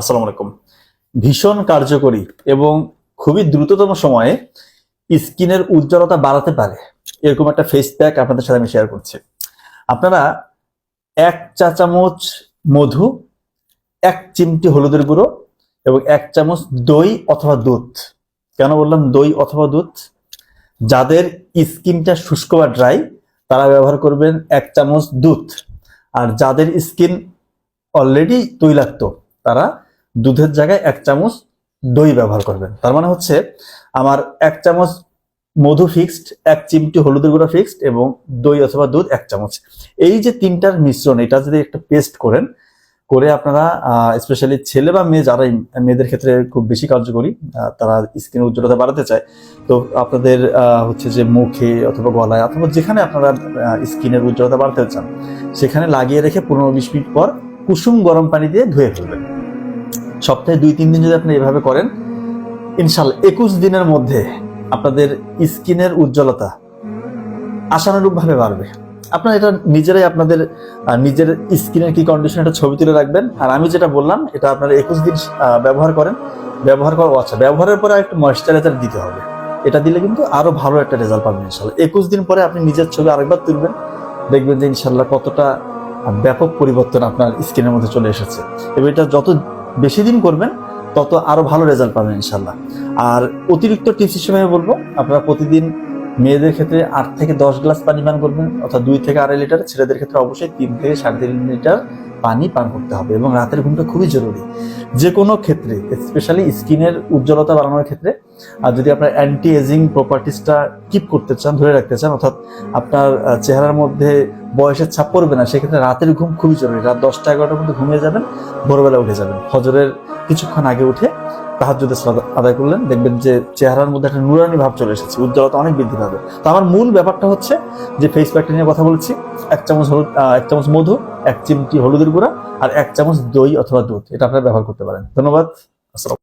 আসসালামু আলাইকুম। ভীষণ কার্যকরী এবং খুবই দ্রুততম সময়ে স্কিনের উজ্জ্বলতা বাড়াতে পারে এরকম একটা ফেস প্যাক আপনাদের সাথে আমি শেয়ার করছি। আপনারা 1 চা চামচ মধু, 1 চিমটি হলুদের গুঁড়ো এবং 1 চামচ দই অথবা দুধ। কেন বললাম দই অথবা দুধ? যাদের স্কিনটা শুষ্ক বা ড্রাই তারা ব্যবহার করবেন 1 চামচ দুধ, আর যাদের স্কিন অলরেডি তৈলাক্ত তারা দুধের জায়গায় 1 চামচ দই ব্যবহার করবেন। তার মানে হচ্ছে আমার 1 চামচ মধু ফিক্সড, 1 চিমটি হলুদের গুঁড়া ফিক্সড এবং দই অথবা দুধ 1 চামচ। এই যে তিনটার মিশ্রণ, এটা যদি একটা পেস্ট করেন, করে আপনারা স্পেশালি ছেলে বা মেয়ে যারা মেয়েদের ক্ষেত্রে খুব বেশি কার্যকরী, তারা স্কিনের উজ্জ্বলতা বাড়াতে চায়, তো আপনাদের হচ্ছে যে মুখে অথবা গলায় অথবা যেখানে আপনারা স্কিনের উজ্জ্বলতা বাড়াতে চান সেখানে লাগিয়ে রেখে 15-20 মিনিট পর কুসুম গরম পানি দিয়ে ধুয়ে ফেলবেন। সপ্তাহে 2-3 দিন যদি আপনি এভাবে করেন, ইনশাল্লাহ 21 দিনের মধ্যে আপনাদের স্কিনের উজ্জ্বলতা আশানুরূপ ভাবে বাড়বে। আপনারা এটা নিজেরাই আপনাদের নিজের স্কিনের কি কন্ডিশন এটা ছবি তুলে রাখবেন। আর আমি যেটা বললাম এটা আপনারা 21 দিন ব্যবহার করেন। ব্যবহারের পরে একটু ময়েশ্চারাইজার দিতে হবে। এটা দিলে কিন্তু আরো ভালো একটা রেজাল্ট পাবেন ইনশাল্লাহ। 21 দিন পরে আপনি নিজের ছবি আরেকবার তুলবেন, দেখবেন যে ইনশাল্লাহ কতটা ব্যাপক পরিবর্তন আপনার স্কিনের মধ্যে চলে এসেছে। এবং এটা যত বেশি দিন করবেন তত আরো ভালো রেজাল্ট পাবেন ইনশাল্লাহ। আর অতিরিক্ত টিপস হিসেবে আমি বলবো, আপনারা প্রতিদিন মেয়েদের ক্ষেত্রে 8 থেকে 10 গ্লাস পানি পান করবেন, অর্থাৎ 2 থেকে 2.5 লিটার। ছেলেদের ক্ষেত্রে অবশ্যই 3 থেকে 3.5 লিটার পানি পান করতে হবে। এবং রাতের ঘুমটা খুবই জরুরি যে কোনো ক্ষেত্রে, স্পেশালি স্কিনের উজ্জ্বলতা বাড়ানোর ক্ষেত্রে। আর যদি আপনার অ্যান্টি এজিং প্রপার্টিসটা কিপ করতে চান, ধরে রাখতে চান, অর্থাৎ আপনার চেহারার মধ্যে বয়সের ছাপ পড়বে না, সেক্ষেত্রে রাতের ঘুম খুবই জরুরি। রাত 10টা-11টার মধ্যে ঘুমিয়ে যাবেন, ভোরবেলা উঠে যাবেন। ফজরের কিছুক্ষণ আগে উঠে তাহাজ্জুদের সালাত আদায় করলেন, দেখবেন যে চেহারার মধ্যে একটা নুরানি ভাব চলে এসেছে, উজ্জ্বলতা অনেক বৃদ্ধি পাবে। তো আমার মূল ব্যাপারটা হচ্ছে যে ফেস প্যাকটা নিয়ে কথা বলছি। 1 চামচ মধু, 1 চিমটি হলুদের গুঁড়া আর 1 চামচ দই অথবা দুধ, এটা আপনারা ব্যবহার করতে পারেন। ধন্যবাদ। আসসালাম।